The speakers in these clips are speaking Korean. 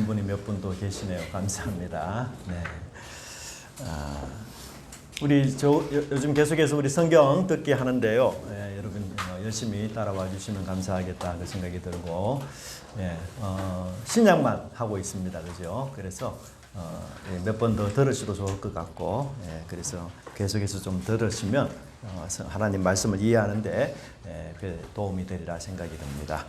오신 분이 몇 분 더 계시네요. 감사합니다. 네. 우리 요즘 계속해서 우리 성경 듣기 하는데요. 여러분 열심히 따라와 주시면 감사하겠다 그 생각이 들고, 신약만 하고 있습니다, 그죠? 그래서 몇 번 더 들으셔도 좋을 것 같고, 그래서 계속해서 좀 들으시면 하나님 말씀을 이해하는데 도움이 되리라 생각이 듭니다.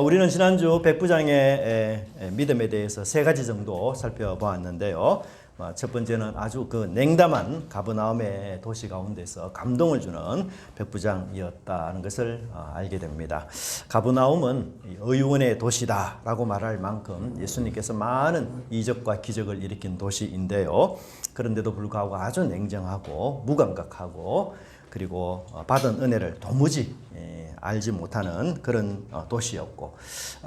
우리는 지난주 백부장의 믿음에 대해서 세 가지 정도 살펴보았는데요. 첫 번째는 아주 그 냉담한 가버나움의 도시 가운데서 감동을 주는 백부장이었다는 것을 알게 됩니다. 가버나움은 의원의 도시다라고 말할 만큼 예수님께서 많은 이적과 기적을 일으킨 도시인데요. 그런데도 불구하고 아주 냉정하고 무감각하고, 그리고 받은 은혜를 도무지 알지 못하는 그런 도시였고,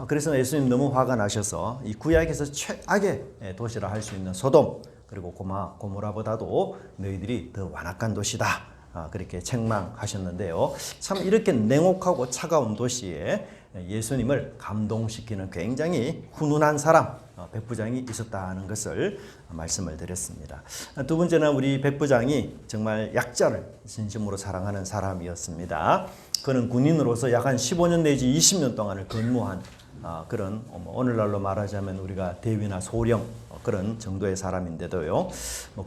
그래서 예수님 너무 화가 나셔서 이 구약에서 최악의 도시라 할 수 있는 소돔, 그리고 고모라보다도 너희들이 더 완악한 도시다, 그렇게 책망하셨는데요. 참 이렇게 냉혹하고 차가운 도시에 예수님을 감동시키는 굉장히 훈훈한 사람, 백부장이 있었다는 것을 말씀을 드렸습니다. 두 번째는 우리 백부장이 정말 약자를 진심으로 사랑하는 사람이었습니다. 그는 군인으로서 약 한 15년 내지 20년 동안을 근무한 그런, 오늘날로 말하자면 우리가 대위나 소령 그런 정도의 사람인데도요,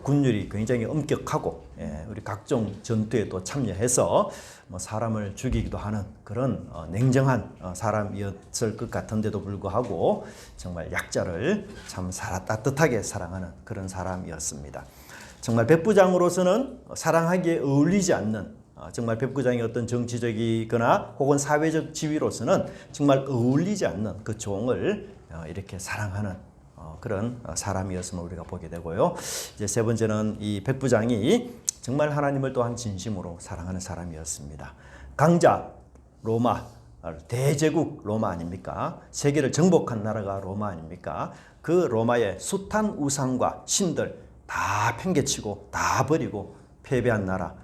군율이 굉장히 엄격하고, 우리 각종 전투에 또 참여해서 사람을 죽이기도 하는 그런 냉정한 사람이었을 것 같은데도 불구하고 정말 약자를 참 따뜻하게 사랑하는 그런 사람이었습니다. 정말 백부장으로서는 사랑하기에 어울리지 않는, 정말 백부장의 어떤 정치적이거나 혹은 사회적 지위로서는 정말 어울리지 않는 그 종을 이렇게 사랑하는 그런 사람이었음을 우리가 보게 되고요. 이제 세 번째는 이 백부장이 정말 하나님을 또한 진심으로 사랑하는 사람이었습니다. 강자 로마, 대제국 로마 아닙니까? 세계를 정복한 나라가 로마 아닙니까? 그 로마의 숱한 우상과 신들 다 팽개치고 다 버리고 패배한 나라,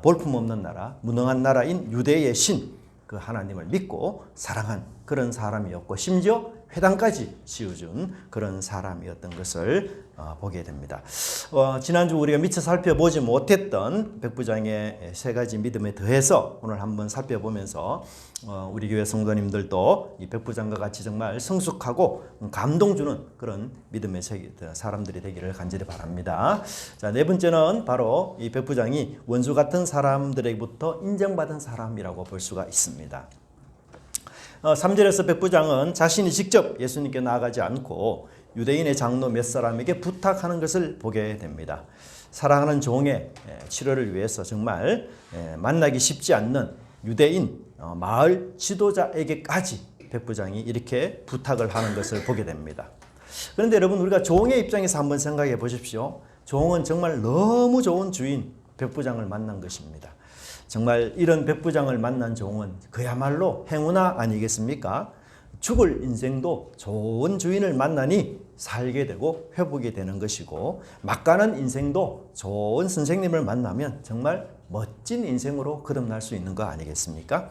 볼품없는 나라, 무능한 나라인 유대의 신, 그 하나님을 믿고 사랑한 그런 사람이었고, 심지어 회당까지 지어준 그런 사람이었던 것을 보게 됩니다. 지난주 우리가 미처 살펴보지 못했던 백부장의 세 가지 믿음에 더해서 오늘 한번 살펴보면서 우리 교회 성도님들도 이 백부장과 같이 정말 성숙하고 감동 주는 그런 믿음의 사람들이 되기를 간절히 바랍니다. 자, 네 번째는 바로 이 백부장이 원수 같은 사람들에게부터 인정받은 사람이라고 볼 수가 있습니다. 3절에서 백부장은 자신이 직접 예수님께 나아가지 않고 유대인의 장로 몇 사람에게 부탁하는 것을 보게 됩니다. 사랑하는 종의 치료를 위해서 정말 만나기 쉽지 않는 유대인 마을 지도자에게까지 백부장이 이렇게 부탁을 하는 것을 보게 됩니다. 그런데 여러분, 우리가 종의 입장에서 한번 생각해 보십시오. 종은 정말 너무 좋은 주인 백부장을 만난 것입니다. 정말 이런 백부장을 만난 종은 그야말로 행운아 아니겠습니까? 죽을 인생도 좋은 주인을 만나니 살게 되고 회복이 되는 것이고, 막 가는 인생도 좋은 선생님을 만나면 정말 멋진 인생으로 거듭날 수 있는 거 아니겠습니까?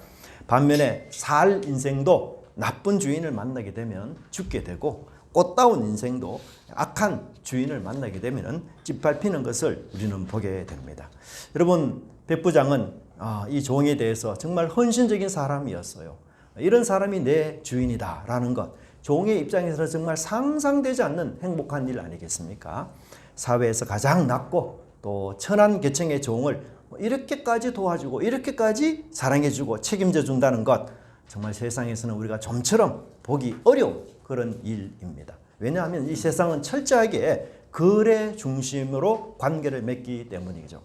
반면에 살 인생도 나쁜 주인을 만나게 되면 죽게 되고, 꽃다운 인생도 악한 주인을 만나게 되면 짓밟히는 것을 우리는 보게 됩니다. 여러분, 백부장은 이 종에 대해서 정말 헌신적인 사람이었어요. 이런 사람이 내 주인이다라는 것, 종의 입장에서 정말 상상되지 않는 행복한 일 아니겠습니까? 사회에서 가장 낮고 또 천한 계층의 종을 이렇게까지 도와주고 이렇게까지 사랑해주고 책임져 준다는 것, 정말 세상에서는 우리가 좀처럼 보기 어려운 그런 일입니다. 왜냐하면 이 세상은 철저하게 거래 중심으로 관계를 맺기 때문이죠.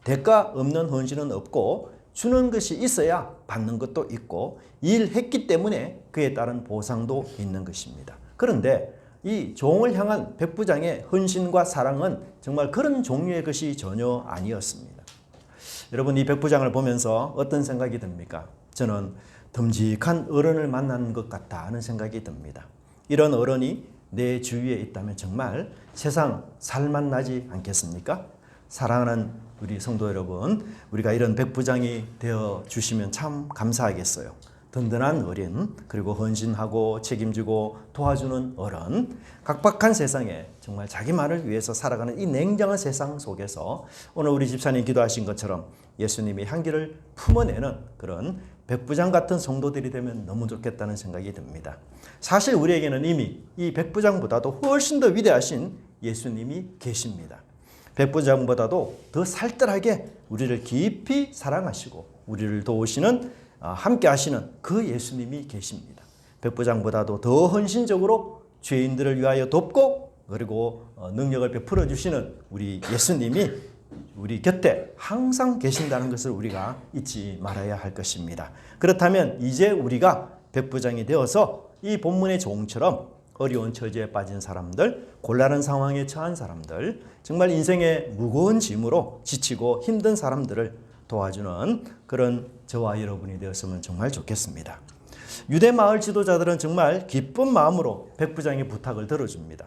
대가 없는 헌신은 없고, 주는 것이 있어야 받는 것도 있고, 일했기 때문에 그에 따른 보상도 있는 것입니다. 그런데 이 종을 향한 백부장의 헌신과 사랑은 정말 그런 종류의 것이 전혀 아니었습니다. 여러분, 이 백부장을 보면서 어떤 생각이 듭니까? 저는 듬직한 어른을 만난 것 같다 하는 생각이 듭니다. 이런 어른이 내 주위에 있다면 정말 세상 살맛나지 않겠습니까? 사랑하는 우리 성도 여러분, 우리가 이런 백부장이 되어 주시면 참 감사하겠어요. 든든한 어린, 그리고 헌신하고 책임지고 도와주는 어른, 각박한 세상에 정말 자기만을 위해서 살아가는 이 냉정한 세상 속에서 오늘 우리 집사님 기도하신 것처럼 예수님이 향기를 품어내는 그런 백부장 같은 성도들이 되면 너무 좋겠다는 생각이 듭니다. 사실 우리에게는 이미 이 백부장보다도 훨씬 더 위대하신 예수님이 계십니다. 백부장보다도 더 살뜰하게 우리를 깊이 사랑하시고 우리를 도우시는 함께 하시는 그 예수님이 계십니다. 백부장보다도 더 헌신적으로 죄인들을 위하여 돕고 그리고 능력을 베풀어 주시는 우리 예수님이 우리 곁에 항상 계신다는 것을 우리가 잊지 말아야 할 것입니다. 그렇다면 이제 우리가 백부장이 되어서 이 본문의 종처럼 어려운 처지에 빠진 사람들, 곤란한 상황에 처한 사람들, 정말 인생의 무거운 짐으로 지치고 힘든 사람들을 도와주는 그런 저와 여러분이 되었으면 정말 좋겠습니다. 유대 마을 지도자들은 정말 기쁜 마음으로 백부장의 부탁을 들어줍니다.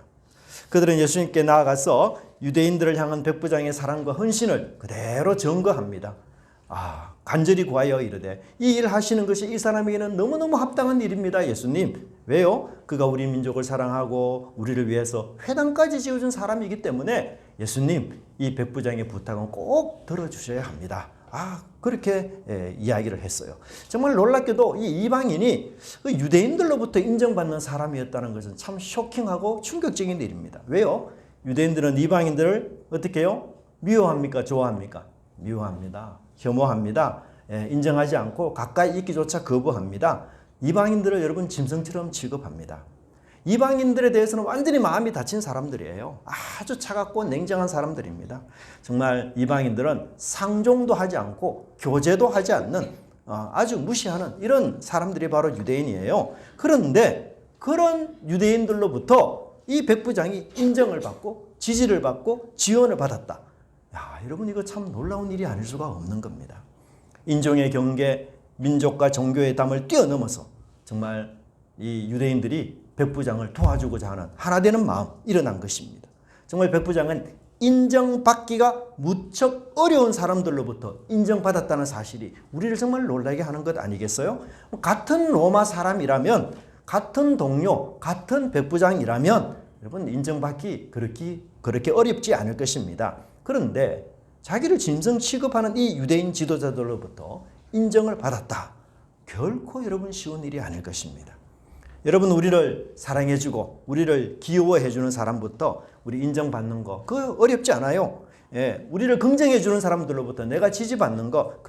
그들은 예수님께 나아가서 유대인들을 향한 백부장의 사랑과 헌신을 그대로 증거합니다. 간절히 구하여 이르되 이 일 하시는 것이 이 사람에게는 너무너무 합당한 일입니다. 예수님. 왜요? 그가 우리 민족을 사랑하고 우리를 위해서 회당까지 지어준 사람이기 때문에 예수님 이 백부장의 부탁은 꼭 들어주셔야 합니다. 그렇게 이야기를 했어요. 정말 놀랍게도 이 이방인이 유대인들로부터 인정받는 사람이었다는 것은 참 쇼킹하고 충격적인 일입니다. 왜요? 유대인들은 이방인들을 어떻게 해요? 미워합니까? 좋아합니까? 미워합니다. 혐오합니다. 인정하지 않고 가까이 있기조차 거부합니다. 이방인들을 여러분 짐승처럼 취급합니다. 이방인들에 대해서는 완전히 마음이 닫힌 사람들이에요. 아주 차갑고 냉정한 사람들입니다. 정말 이방인들은 상종도 하지 않고 교제도 하지 않는 아주 무시하는 이런 사람들이 바로 유대인이에요. 그런데 그런 유대인들로부터 이 백부장이 인정을 받고 지지를 받고 지원을 받았다. 여러분 이거 참 놀라운 일이 아닐 수가 없는 겁니다. 인종의 경계, 민족과 종교의 담을 뛰어넘어서 정말 이 유대인들이 백부장을 도와주고자 하는 하나 되는 마음 일어난 것입니다. 정말 백부장은 인정받기가 무척 어려운 사람들로부터 인정받았다는 사실이 우리를 정말 놀라게 하는 것 아니겠어요? 같은 로마 사람이라면, 같은 동료, 같은 백부장이라면 여러분 인정받기 그렇게 어렵지 않을 것입니다. 그런데 자기를 짐승 취급하는 이 유대인 지도자들로부터 인정을 받았다. 결코 여러분 쉬운 일이 아닐 것입니다. 여러분 우리를 사랑해주고 우리를 귀여워해주는 사람부터 우리 인정받는 거 그거 어렵지 않아요. 우리를 긍정해주는 사람들로부터 내가 지지받는 거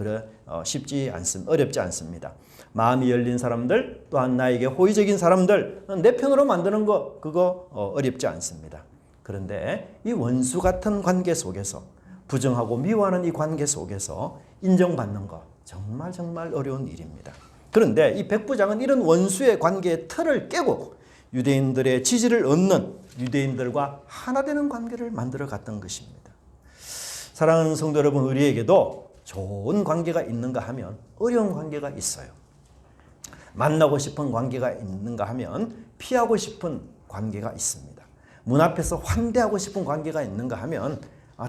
어렵지 않습니다. 마음이 열린 사람들 또한 나에게 호의적인 사람들 내 편으로 만드는 거 그거 어렵지 않습니다. 그런데 이 원수 같은 관계 속에서 부정하고 미워하는 이 관계 속에서 인정받는 거 정말 어려운 일입니다. 그런데 이 백부장은 이런 원수의 관계의 틀을 깨고 유대인들의 지지를 얻는 유대인들과 하나 되는 관계를 만들어 갔던 것입니다. 사랑하는 성도 여러분, 우리에게도 좋은 관계가 있는가 하면 어려운 관계가 있어요. 만나고 싶은 관계가 있는가 하면 피하고 싶은 관계가 있습니다. 문 앞에서 환대하고 싶은 관계가 있는가 하면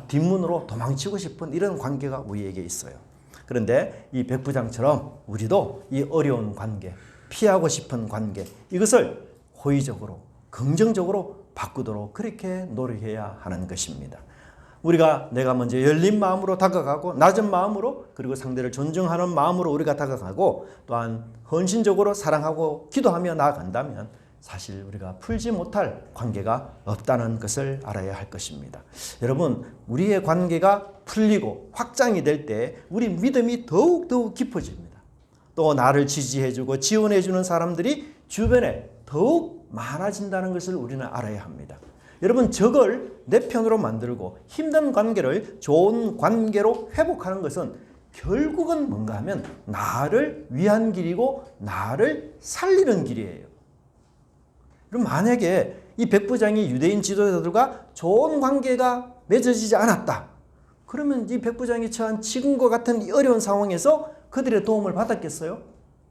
뒷문으로 도망치고 싶은 이런 관계가 우리에게 있어요. 그런데 이 백부장처럼 우리도 이 어려운 관계, 피하고 싶은 관계 이것을 호의적으로 긍정적으로 바꾸도록 그렇게 노력해야 하는 것입니다. 우리가 내가 먼저 열린 마음으로 다가가고 낮은 마음으로 그리고 상대를 존중하는 마음으로 우리가 다가가고 또한 헌신적으로 사랑하고 기도하며 나아간다면 사실 우리가 풀지 못할 관계가 없다는 것을 알아야 할 것입니다. 여러분 우리의 관계가 풀리고 확장이 될 때 우리 믿음이 더욱 깊어집니다. 또 나를 지지해주고 지원해주는 사람들이 주변에 더욱 많아진다는 것을 우리는 알아야 합니다. 여러분 저걸 내 편으로 만들고 힘든 관계를 좋은 관계로 회복하는 것은 결국은 뭔가 하면 나를 위한 길이고 나를 살리는 길이에요. 그럼 만약에 이 백부장이 유대인 지도자들과 좋은 관계가 맺어지지 않았다. 그러면 이 백부장이 처한 지금과 같은 이 어려운 상황에서 그들의 도움을 받았겠어요?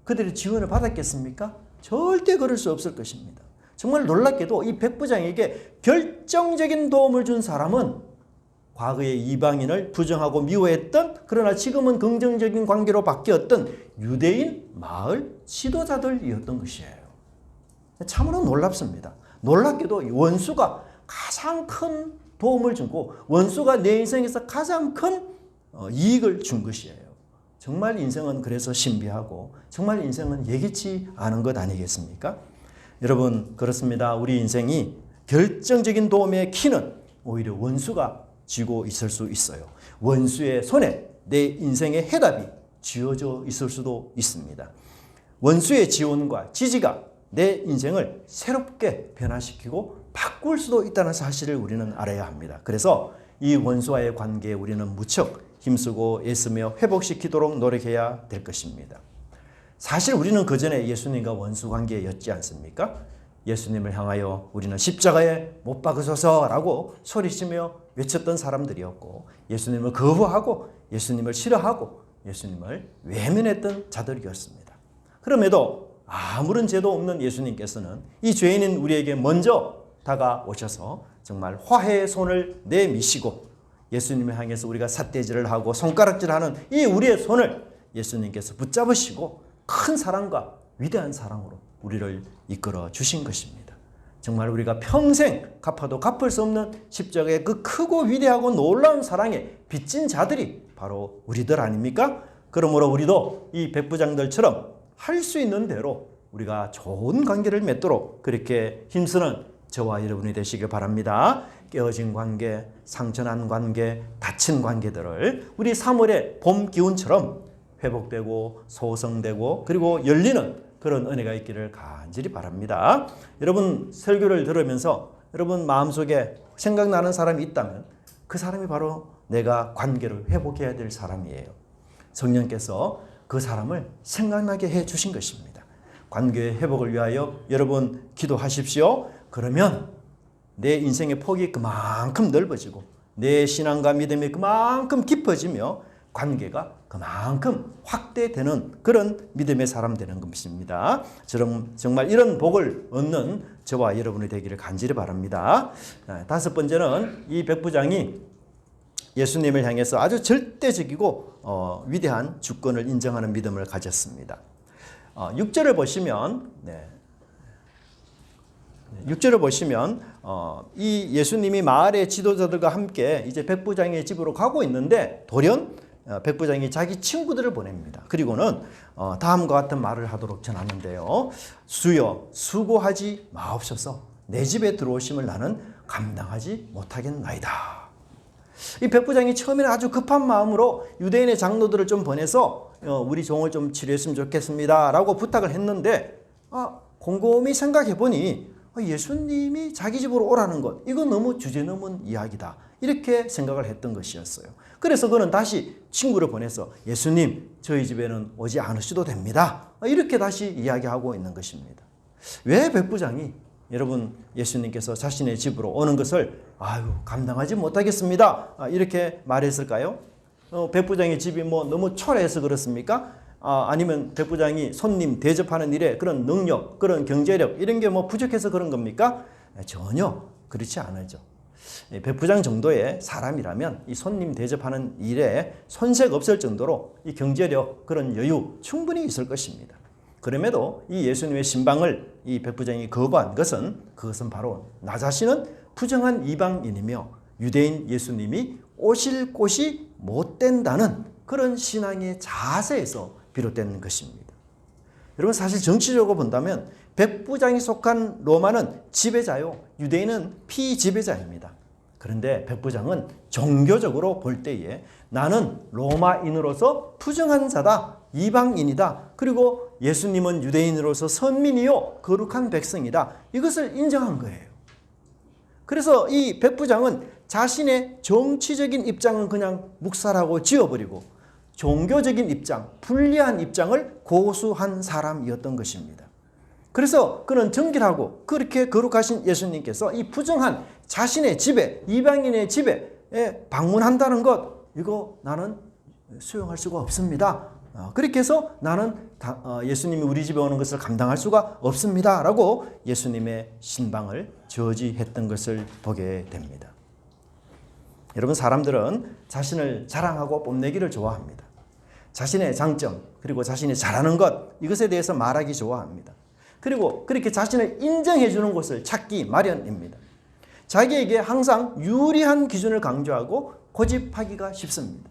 그들의 지원을 받았겠습니까? 절대 그럴 수 없을 것입니다. 정말 놀랍게도 이 백부장에게 결정적인 도움을 준 사람은 과거의 이방인을 부정하고 미워했던, 그러나 지금은 긍정적인 관계로 바뀌었던 유대인 마을 지도자들이었던 것이에요. 참으로 놀랍습니다. 놀랍게도 원수가 가장 큰 도움을 주고 원수가 내 인생에서 가장 큰 이익을 준 것이에요. 정말 인생은 그래서 신비하고 정말 인생은 예기치 않은 것 아니겠습니까? 여러분, 그렇습니다. 우리 인생이 결정적인 도움의 키는 오히려 원수가 쥐고 있을 수 있어요. 원수의 손에 내 인생의 해답이 쥐어져 있을 수도 있습니다. 원수의 지원과 지지가 내 인생을 새롭게 변화시키고 바꿀 수도 있다는 사실을 우리는 알아야 합니다. 그래서 이 원수와의 관계에 우리는 무척 힘쓰고 애쓰며 회복시키도록 노력해야 될 것입니다. 사실 우리는 그전에 예수님과 원수 관계였지 않습니까? 예수님을 향하여 우리는 십자가에 못 박으소서라고 소리치며 외쳤던 사람들이었고, 예수님을 거부하고 예수님을 싫어하고 예수님을 외면했던 자들이었습니다. 그럼에도 아무런 죄도 없는 예수님께서는 이 죄인인 우리에게 먼저 다가오셔서 정말 화해의 손을 내미시고 예수님을 향해서 우리가 삿대질을 하고 손가락질하는 이 우리의 손을 예수님께서 붙잡으시고 큰 사랑과 위대한 사랑으로 우리를 이끌어 주신 것입니다. 정말 우리가 평생 갚아도 갚을 수 없는 십자가의 그 크고 위대하고 놀라운 사랑에 빚진 자들이 바로 우리들 아닙니까? 그러므로 우리도 이 백부장들처럼 할 수 있는 대로 우리가 좋은 관계를 맺도록 그렇게 힘쓰는 저와 여러분이 되시길 바랍니다. 깨어진 관계, 상처난 관계, 다친 관계들을 우리 3월의 봄 기운처럼 회복되고 소성되고 그리고 열리는 그런 은혜가 있기를 간절히 바랍니다. 여러분, 설교를 들으면서 여러분 마음속에 생각나는 사람이 있다면 그 사람이 바로 내가 관계를 회복해야 될 사람이에요. 성령께서 그 사람을 생각나게 해 주신 것입니다. 관계의 회복을 위하여 여러분 기도하십시오. 그러면 내 인생의 폭이 그만큼 넓어지고 내 신앙과 믿음이 그만큼 깊어지며 관계가 그만큼 확대되는 그런 믿음의 사람 되는 것입니다. 정말 이런 복을 얻는 저와 여러분이 되기를 간절히 바랍니다. 다섯 번째는 이 백부장이 예수님을 향해서 아주 절대적이고 위대한 주권을 인정하는 믿음을 가졌습니다. 6절을 보시면 6절을 보시면 이 예수님이 마을의 지도자들과 함께 이제 백부장의 집으로 가고 있는데 돌연 백부장이 자기 친구들을 보냅니다. 그리고는 다음과 같은 말을 하도록 전하는데요. 주여, 수고하지 마옵소서. 내 집에 들어오심을 나는 감당하지 못하겠나이다. 이 백부장이 처음에는 아주 급한 마음으로 유대인의 장로들을 좀 보내서 우리 종을 좀 치료했으면 좋겠습니다 라고 부탁을 했는데 곰곰이 생각해 보니 예수님이 자기 집으로 오라는 것, 이건 너무 주제넘은 이야기다, 이렇게 생각을 했던 것이었어요. 그래서 그는 다시 친구를 보내서 예수님, 저희 집에는 오지 않으셔도 됩니다, 이렇게 다시 이야기하고 있는 것입니다. 왜 백부장이 여러분 예수님께서 자신의 집으로 오는 것을 감당하지 못하겠습니다 이렇게 말했을까요? 백부장의 집이 너무 초라해서 그렇습니까? 아니면 백부장이 손님 대접하는 일에 그런 능력, 그런 경제력 이런 게 부족해서 그런 겁니까? 전혀 그렇지 않죠. 백부장 정도의 사람이라면 이 손님 대접하는 일에 손색 없을 정도로 이 경제력, 그런 여유 충분히 있을 것입니다. 그럼에도 이 예수님의 신방을 이 백부장이 거부한 것은 그것은 바로 나 자신은 부정한 이방인이며 유대인 예수님이 오실 곳이 못 된다는 그런 신앙의 자세에서 비롯된 것입니다. 여러분, 사실 정치적으로 본다면 백부장이 속한 로마는 지배자요, 유대인은 피지배자입니다. 그런데 백부장은 종교적으로 볼 때에 나는 로마인으로서 부정한 자다, 이방인이다, 그리고 예수님은 유대인으로서 선민이요 거룩한 백성이다, 이것을 인정한 거예요. 그래서 이 백부장은 자신의 정치적인 입장은 그냥 묵살하고 지워버리고 종교적인 입장, 불리한 입장을 고수한 사람이었던 것입니다. 그래서 그는 정결하고 그렇게 거룩하신 예수님께서 이 부정한 자신의 집에, 이방인의 집에 방문한다는 것, 이거 나는 수용할 수가 없습니다. 그렇게 해서 나는 예수님이 우리 집에 오는 것을 감당할 수가 없습니다 라고 예수님의 신방을 저지했던 것을 보게 됩니다. 여러분, 사람들은 자신을 자랑하고 뽐내기를 좋아합니다. 자신의 장점, 그리고 자신이 잘하는 것, 이것에 대해서 말하기 좋아합니다. 그리고 그렇게 자신을 인정해 주는 곳을 찾기 마련입니다. 자기에게 항상 유리한 기준을 강조하고 고집하기가 쉽습니다.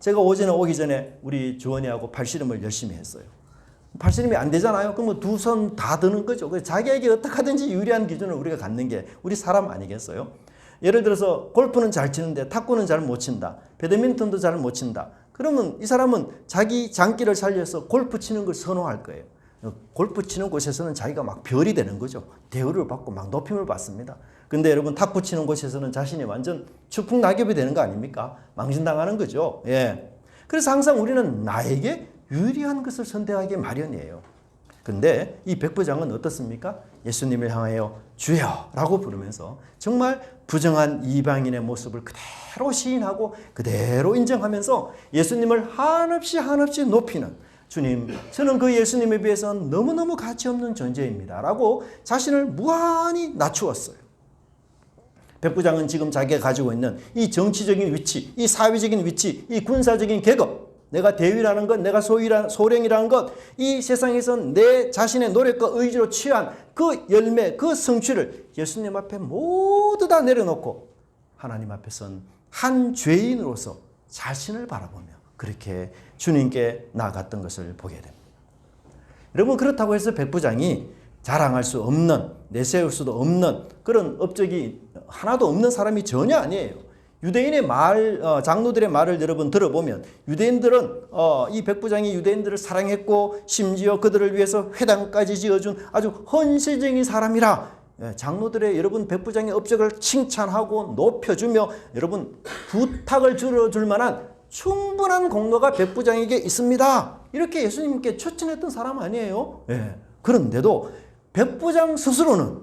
제가 오전에 오기 전에 우리 주원이하고 팔씨름을 열심히 했어요. 팔씨름이 안 되잖아요. 그러면 두 손 다 드는 거죠. 자기에게 어떻게 하든지 유리한 기준을 우리가 갖는 게 우리 사람 아니겠어요? 예를 들어서 골프는 잘 치는데 탁구는 잘 못 친다. 배드민턴도 잘 못 친다. 그러면 이 사람은 자기 장기를 살려서 골프 치는 걸 선호할 거예요. 골프 치는 곳에서는 자기가 막 별이 되는 거죠. 대우를 받고 막 높임을 받습니다. 근데 여러분, 탁구 치는 곳에서는 자신이 완전 추풍낙엽이 되는 거 아닙니까? 망신당하는 거죠. 예. 그래서 항상 우리는 나에게 유리한 것을 선택하기 마련이에요. 근데 이 백부장은 어떻습니까? 예수님을 향하여 주여라고 부르면서 정말 부정한 이방인의 모습을 그대로 시인하고 그대로 인정하면서 예수님을 한없이 높이는, 주님, 저는 그 예수님에 비해서는 너무너무 가치 없는 존재입니다 라고 자신을 무한히 낮추었어요. 백부장은 지금 자기가 가지고 있는 이 정치적인 위치, 이 사회적인 위치, 이 군사적인 계급, 내가 대위라는 것, 내가 소령이라는 것, 이 세상에서 내 자신의 노력과 의지로 취한 그 열매, 그 성취를 예수님 앞에 모두 다 내려놓고 하나님 앞에 선 한 죄인으로서 자신을 바라보며 그렇게 주님께 나아갔던 것을 보게 됩니다. 여러분, 그렇다고 해서 백부장이 자랑할 수 없는, 내세울 수도 없는 그런 업적이 하나도 없는 사람이 전혀 아니에요. 유대인의 장로들의 말을 여러분 들어보면 유대인들은 이 백부장이 유대인들을 사랑했고 심지어 그들을 위해서 회당까지 지어준 아주 헌신적인 사람이라 장로들의 여러분 백부장의 업적을 칭찬하고 높여주며 여러분 부탁을 줄여줄 만한 충분한 공로가 백부장에게 있습니다. 이렇게 예수님께 추천했던 사람 아니에요. 예. 그런데도 백부장 스스로는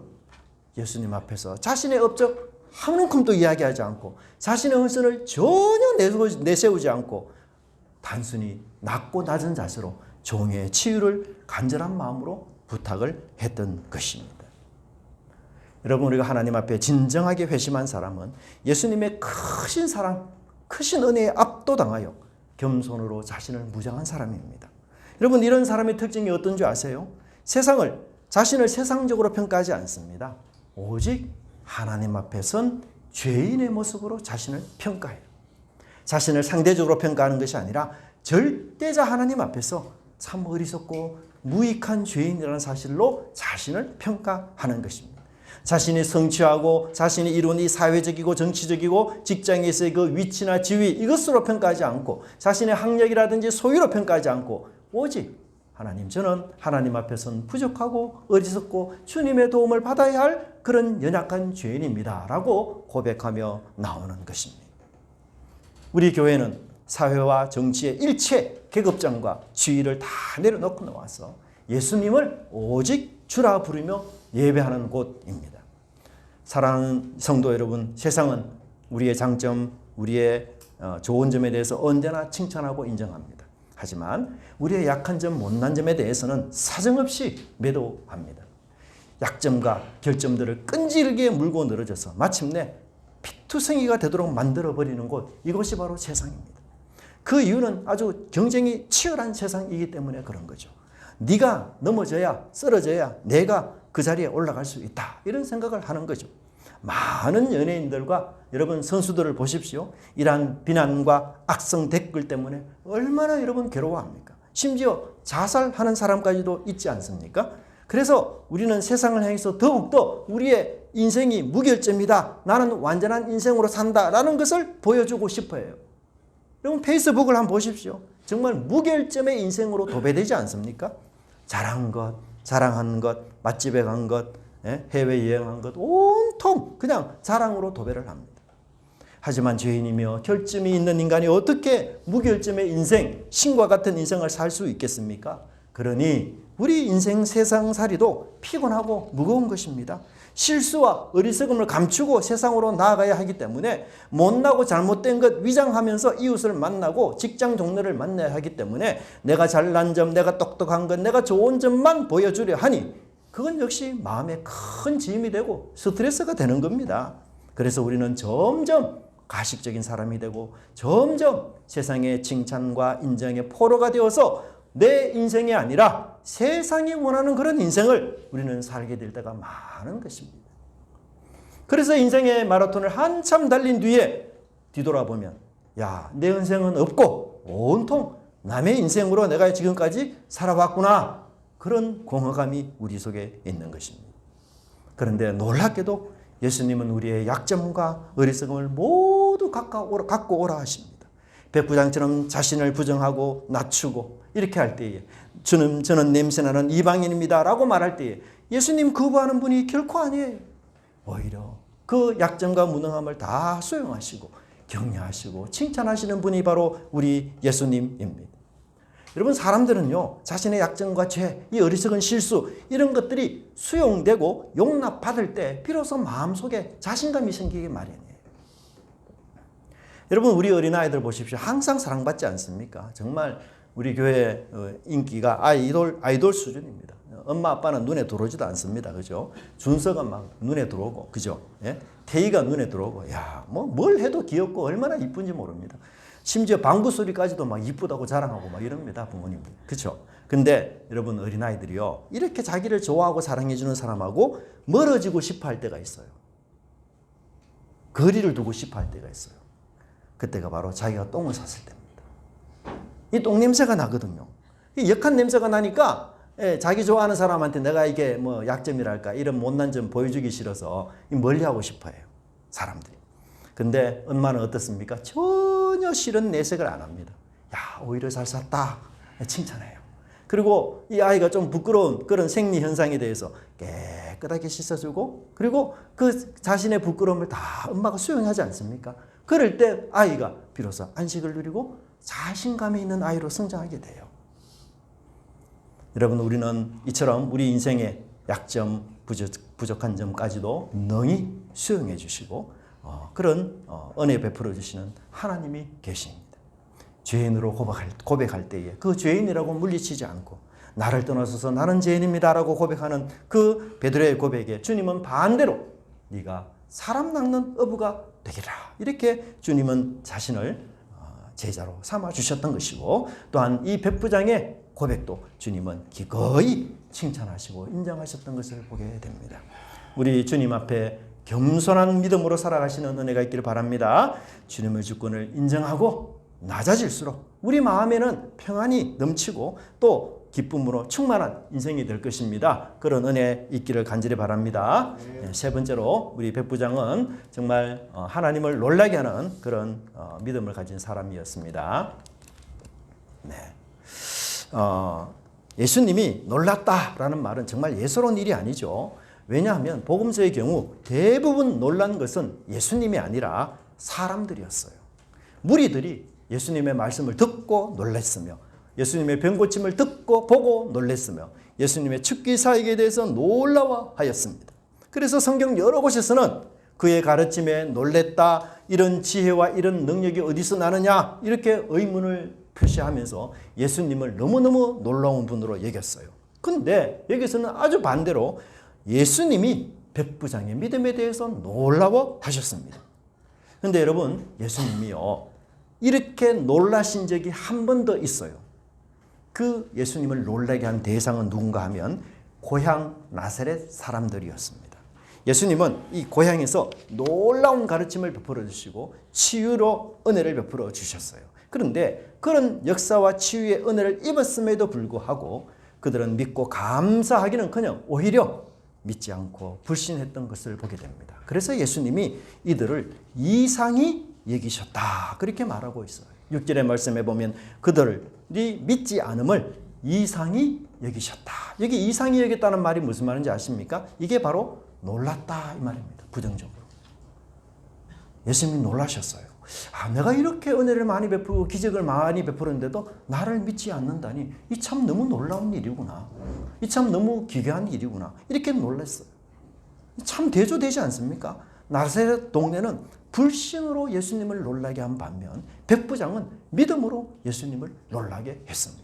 예수님 앞에서 자신의 업적 한 움큼도 이야기하지 않고 자신의 헌신을 전혀 내세우지 않고 단순히 낮고 낮은 자세로 종의 치유를 간절한 마음으로 부탁을 했던 것입니다. 여러분, 우리가 하나님 앞에 진정하게 회심한 사람은 예수님의 크신 사랑, 크신 은혜에 압도당하여 겸손으로 자신을 무장한 사람입니다. 여러분, 이런 사람의 특징이 어떤 줄 아세요? 자신을 세상적으로 평가하지 않습니다. 오직 하나님 앞에 선 죄인의 모습으로 자신을 평가해요. 자신을 상대적으로 평가하는 것이 아니라 절대자 하나님 앞에서 참 어리석고 무익한 죄인이라는 사실로 자신을 평가하는 것입니다. 자신이 성취하고 자신이 이룬 이 사회적이고 정치적이고 직장에서의 그 위치나 지위, 이것으로 평가하지 않고 자신의 학력이라든지 소유로 평가하지 않고 오직 하나님, 저는 하나님 앞에서는 부족하고 어리석고 주님의 도움을 받아야 할 그런 연약한 죄인입니다 라고 고백하며 나오는 것입니다. 우리 교회는 사회와 정치의 일체 계급장과 지위를 다 내려놓고 나와서 예수님을 오직 주라 부르며 예배하는 곳입니다. 사랑하는 성도 여러분, 세상은 우리의 장점, 우리의 좋은 점에 대해서 언제나 칭찬하고 인정합니다. 하지만 우리의 약한 점, 못난 점에 대해서는 사정없이 매도합니다. 약점과 결점들을 끈질기게 물고 늘어져서 마침내 피투성이가 되도록 만들어버리는 곳, 이것이 바로 세상입니다. 그 이유는 아주 경쟁이 치열한 세상이기 때문에 그런 거죠. 네가 넘어져야, 쓰러져야 내가 그 자리에 올라갈 수 있다, 이런 생각을 하는 거죠. 많은 연예인들과 여러분 선수들을 보십시오. 이러한 비난과 악성 댓글 때문에 얼마나 여러분 괴로워합니까? 심지어 자살하는 사람까지도 있지 않습니까? 그래서 우리는 세상을 향해서 더욱더 우리의 인생이 무결점이다, 나는 완전한 인생으로 산다라는 것을 보여주고 싶어요. 여러분, 페이스북을 한번 보십시오. 정말 무결점의 인생으로 도배되지 않습니까? 잘한 것, 자랑하는 것, 맛집에 간 것, 해외여행한 것, 온통 그냥 자랑으로 도배를 합니다. 하지만 죄인이며 결점이 있는 인간이 어떻게 무결점의 인생, 신과 같은 인생을 살 수 있겠습니까? 그러니 우리 인생 세상살이도 피곤하고 무거운 것입니다. 실수와 어리석음을 감추고 세상으로 나아가야 하기 때문에 못나고 잘못된 것 위장하면서 이웃을 만나고 직장 동료를 만나야 하기 때문에 내가 잘난 점, 내가 똑똑한 것, 내가 좋은 점만 보여주려 하니 그건 역시 마음에 큰 짐이 되고 스트레스가 되는 겁니다. 그래서 우리는 점점 가식적인 사람이 되고 점점 세상의 칭찬과 인정의 포로가 되어서 내 인생이 아니라 세상이 원하는 그런 인생을 우리는 살게 될 때가 많은 것입니다. 그래서 인생의 마라톤을 한참 달린 뒤에 뒤돌아보면 야, 내 인생은 없고 온통 남의 인생으로 내가 지금까지 살아왔구나. 그런 공허감이 우리 속에 있는 것입니다. 그런데 놀랍게도 예수님은 우리의 약점과 어리석음을 모두 갖고 오라 하십니다. 백부장처럼 자신을 부정하고 낮추고 이렇게 할 때에 저는 냄새나는 이방인입니다 라고 말할 때에 예수님 거부하는 분이 결코 아니에요. 오히려 그 약점과 무능함을 다 수용하시고 격려하시고 칭찬하시는 분이 바로 우리 예수님입니다. 여러분, 사람들은요, 자신의 약점과 죄, 이 어리석은 실수, 이런 것들이 수용되고 용납받을 때 비로소 마음속에 자신감이 생기기 마련이에요. 여러분, 우리 어린아이들 보십시오. 항상 사랑받지 않습니까? 정말 우리 교회 인기가 아이돌 수준입니다. 엄마 아빠는 눈에 들어오지도 않습니다. 그죠? 준서가 막 눈에 들어오고, 그죠? 예? 태희가 눈에 들어오고, 야, 뭘 해도 귀엽고 얼마나 이쁜지 모릅니다. 심지어 방구 소리까지도 막 이쁘다고 자랑하고 막 이럽니다, 부모님들. 그렇죠? 근데 여러분, 어린아이들이요, 이렇게 자기를 좋아하고 사랑해주는 사람하고 멀어지고 싶어 할 때가 있어요. 거리를 두고 싶어 할 때가 있어요. 그때가 바로 자기가 똥을 쌌을 때입니다. 이 똥 냄새가 나거든요. 이 역한 냄새가 나니까 자기 좋아하는 사람한테 내가 이게 뭐 약점이랄까 이런 못난 점 보여주기 싫어서 멀리하고 싶어 해요, 사람들이. 근데 엄마는 어떻습니까? 전혀 싫은 내색을 안 합니다. 야, 오히려 잘 샀다 칭찬해요. 그리고 이 아이가 좀 부끄러운 그런 생리 현상에 대해서 깨끗하게 씻어주고, 그리고 그 자신의 부끄러움을 다 엄마가 수용하지 않습니까? 그럴 때 아이가 비로소 안식을 누리고 자신감이 있는 아이로 성장하게 돼요. 여러분, 우리는 이처럼 우리 인생의 약점, 부족한 점까지도 능히 수용해 주시고 그런 은혜 베풀어 주시는 하나님이 계십니다. 죄인으로 고백할 때에 그 죄인이라고 물리치지 않고 나를 떠나서서 나는 죄인입니다라고 고백하는 그 베드로의 고백에 주님은 반대로 네가 사람 낚는 어부가 되리라, 이렇게 주님은 자신을 제자로 삼아 주셨던 것이고, 또한 이 백부장의 고백도 주님은 기꺼이 칭찬하시고 인정하셨던 것을 보게 됩니다. 우리 주님 앞에 겸손한 믿음으로 살아가시는 은혜가 있기를 바랍니다. 주님의 주권을 인정하고 낮아질수록 우리 마음에는 평안이 넘치고 또 기쁨으로 충만한 인생이 될 것입니다. 그런 은혜 있기를 간절히 바랍니다. 세 번째로 우리 백부장은 정말 하나님을 놀라게 하는 그런 믿음을 가진 사람이었습니다. 네. 예수님이 놀랐다라는 말은 정말 예사로운 일이 아니죠. 왜냐하면 복음서의 경우 대부분 놀란 것은 예수님이 아니라 사람들이었어요. 무리들이 예수님의 말씀을 듣고 놀랐으며, 예수님의 병고침을 듣고 보고 놀랐으며, 예수님의 축기 사역에 대해서 놀라워하였습니다. 그래서 성경 여러 곳에서는 그의 가르침에 놀랬다, 이런 지혜와 이런 능력이 어디서 나느냐, 이렇게 의문을 표시하면서 예수님을 너무너무 놀라운 분으로 여겼어요. 근데 여기서는 아주 반대로 예수님이 백부장의 믿음에 대해서 놀라워 하셨습니다. 그런데 여러분, 예수님이요, 이렇게 놀라신 적이 한 번 더 있어요. 그 예수님을 놀라게 한 대상은 누군가 하면 고향 나사렛 사람들이었습니다. 예수님은 이 고향에서 놀라운 가르침을 베풀어 주시고 치유로 은혜를 베풀어 주셨어요. 그런데 그런 역사와 치유의 은혜를 입었음에도 불구하고 그들은 믿고 감사하기는커녕 오히려 믿지 않고 불신했던 것을 보게 됩니다. 그래서 예수님이 이들을 이상히 여기셨다, 그렇게 말하고 있어요. 6절의 말씀에 보면 그들이 믿지 않음을 이상히 여기셨다. 여기 이상히 여겼다는 말이 무슨 말인지 아십니까? 이게 바로 놀랐다 이 말입니다. 부정적으로. 예수님이 놀라셨어요. 내가 이렇게 은혜를 많이 베풀고 기적을 많이 베푸는데도 나를 믿지 않는다니, 이 참 너무 놀라운 일이구나. 이 참 너무 기괴한 일이구나. 이렇게 놀랐어요. 참 대조되지 않습니까? 나사렛 동네는 불신으로 예수님을 놀라게 한 반면 백부장은 믿음으로 예수님을 놀라게 했습니다.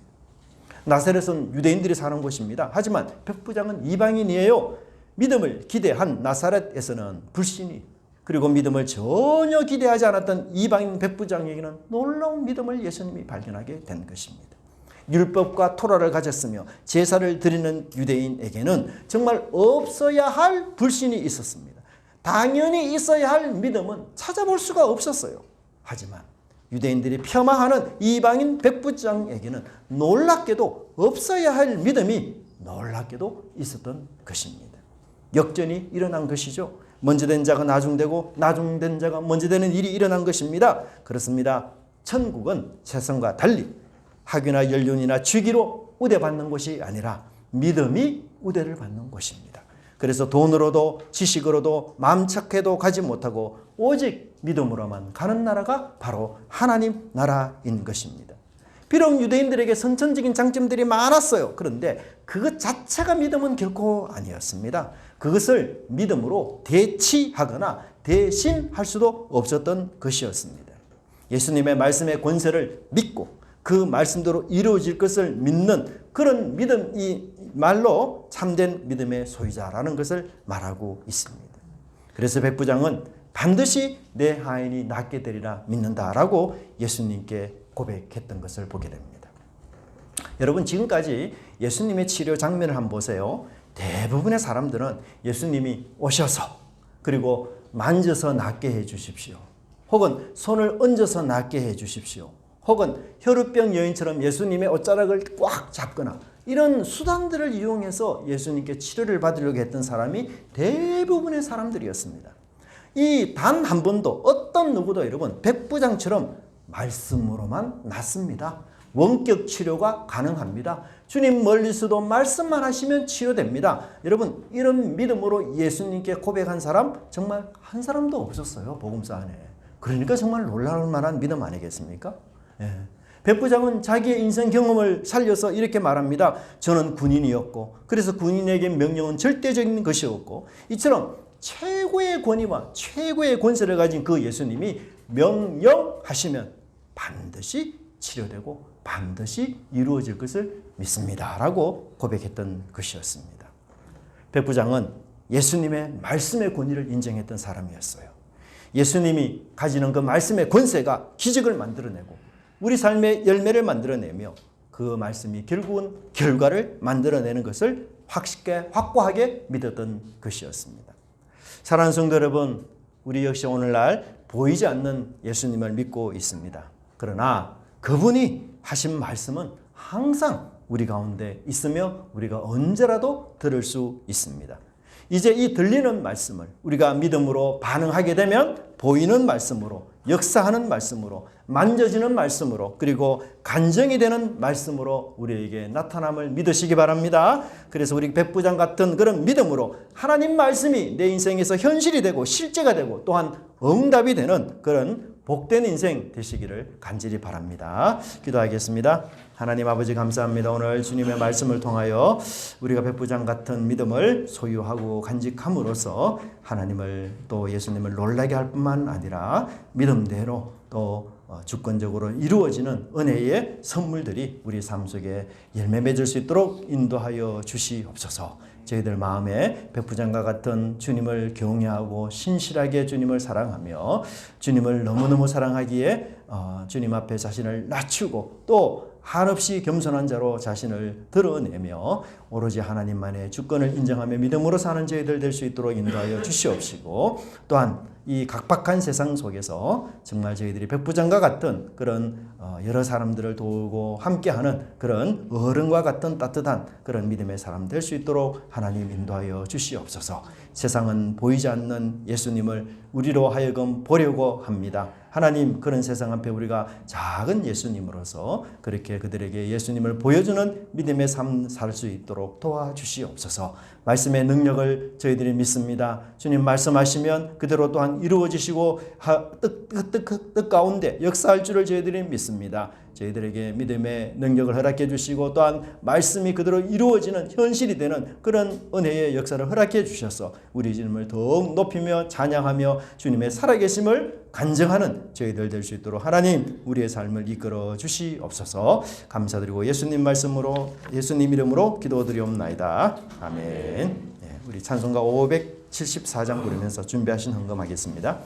나사렛은 유대인들이 사는 곳입니다. 하지만 백부장은 이방인이에요. 믿음을 기대한 나사렛에서는 불신이 그리고 믿음을 전혀 기대하지 않았던 이방인 백부장에게는 놀라운 믿음을 예수님이 발견하게 된 것입니다. 율법과 토라를 가졌으며 제사를 드리는 유대인에게는 정말 없어야 할 불신이 있었습니다. 당연히 있어야 할 믿음은 찾아볼 수가 없었어요. 하지만 유대인들이 폄하하는 이방인 백부장에게는 놀랍게도 없어야 할 믿음이 놀랍게도 있었던 것입니다. 역전이 일어난 것이죠. 먼저 된 자가 나중되고 나중된 자가 먼저 되는 일이 일어난 것입니다. 그렇습니다. 천국은 세상과 달리 학위나 연륜이나 직위로 우대받는 곳이 아니라 믿음이 우대를 받는 곳입니다. 그래서 돈으로도 지식으로도 마음 착해도 가지 못하고 오직 믿음으로만 가는 나라가 바로 하나님 나라인 것입니다. 비록 유대인들에게 선천적인 장점들이 많았어요. 그런데 그것 자체가 믿음은 결코 아니었습니다. 그것을 믿음으로 대치하거나 대신할 수도 없었던 것이었습니다. 예수님의 말씀의 권세를 믿고 그 말씀대로 이루어질 것을 믿는 그런 믿음이 말로 참된 믿음의 소유자라는 것을 말하고 있습니다. 그래서 백부장은 반드시 내 하인이 낫게 되리라 믿는다라고 예수님께 고백했던 것을 보게 됩니다. 여러분, 지금까지 예수님의 치료 장면을 한번 보세요. 대부분의 사람들은 예수님이 오셔서 그리고 만져서 낫게 해 주십시오. 혹은 손을 얹어서 낫게 해 주십시오. 혹은 혈우병 여인처럼 예수님의 옷자락을 꽉 잡거나 이런 수단들을 이용해서 예수님께 치료를 받으려고 했던 사람이 대부분의 사람들이었습니다. 이 단 한 번도 어떤 누구도 여러분 백부장처럼 말씀으로만 낫습니다. 원격 치료가 가능합니다. 주님 멀리서도 말씀만 하시면 치료됩니다. 여러분, 이런 믿음으로 예수님께 고백한 사람 정말 한 사람도 없었어요. 복음서 안에. 그러니까 정말 놀라울 만한 믿음 아니겠습니까? 예. 백부장은 자기의 인생 경험을 살려서 이렇게 말합니다. 저는 군인이었고 그래서 군인에게 명령은 절대적인 것이었고 이처럼 최고의 권위와 최고의 권세를 가진 그 예수님이 명령하시면 반드시 치료되고 반드시 이루어질 것을 믿습니다 라고 고백했던 것이었습니다. 백부장은 예수님의 말씀의 권위를 인정했던 사람이었어요. 예수님이 가지는 그 말씀의 권세가 기적을 만들어내고 우리 삶의 열매를 만들어내며 그 말씀이 결국은 결과를 만들어내는 것을 확고하게 믿었던 것이었습니다. 사랑하는 성도 여러분, 우리 역시 오늘날 보이지 않는 예수님을 믿고 있습니다. 그러나 그분이 하신 말씀은 항상 우리 가운데 있으며 우리가 언제라도 들을 수 있습니다. 이제 이 들리는 말씀을 우리가 믿음으로 반응하게 되면 보이는 말씀으로, 역사하는 말씀으로, 만져지는 말씀으로, 그리고 간증이 되는 말씀으로 우리에게 나타남을 믿으시기 바랍니다. 그래서 우리 백부장 같은 그런 믿음으로 하나님 말씀이 내 인생에서 현실이 되고 실제가 되고 또한 응답이 되는 그런 복된 인생 되시기를 간절히 바랍니다. 기도하겠습니다. 하나님 아버지 감사합니다. 오늘 주님의 말씀을 통하여 우리가 백부장 같은 믿음을 소유하고 간직함으로써 하나님을 또 예수님을 놀라게 할 뿐만 아니라 믿음대로 또 주권적으로 이루어지는 은혜의 선물들이 우리 삶 속에 열매 맺을 수 있도록 인도하여 주시옵소서. 저희들 마음에 백부장과 같은 주님을 경외하고 신실하게 주님을 사랑하며 주님을 너무너무 사랑하기에 주님 앞에 자신을 낮추고 또 한없이 겸손한 자로 자신을 드러내며 오로지 하나님만의 주권을 인정하며 믿음으로 사는 저희들 될 수 있도록 인도하여 주시옵시고 또한 이 각박한 세상 속에서 정말 저희들이 백부장과 같은 그런 여러 사람들을 도우고 함께하는 그런 어른과 같은 따뜻한 그런 믿음의 사람 될 수 있도록 하나님 인도하여 주시옵소서. 세상은 보이지 않는 예수님을 우리로 하여금 보려고 합니다. 하나님, 그런 세상 앞에 우리가 작은 예수님으로서 그렇게 그들에게 예수님을 보여주는 믿음의 삶 살 수 있도록 도와주시옵소서. 말씀의 능력을 저희들이 믿습니다. 주님 말씀하시면 그대로 또한 이루어지시고 뜻 가운데 역사할 줄을 저희들이 믿습니다. 저희들에게 믿음의 능력을 허락해 주시고 또한 말씀이 그대로 이루어지는 현실이 되는 그런 은혜의 역사를 허락해 주셔서 우리 주님을 더욱 높이며 찬양하며 주님의 살아계심을 간증하는 저희들 될 수 있도록 하나님 우리의 삶을 이끌어 주시옵소서. 감사드리고 예수님 말씀으로 예수님 이름으로 기도드리옵나이다. 아멘. 우리 찬송가 574장 부르면서 준비하신 헌금하겠습니다.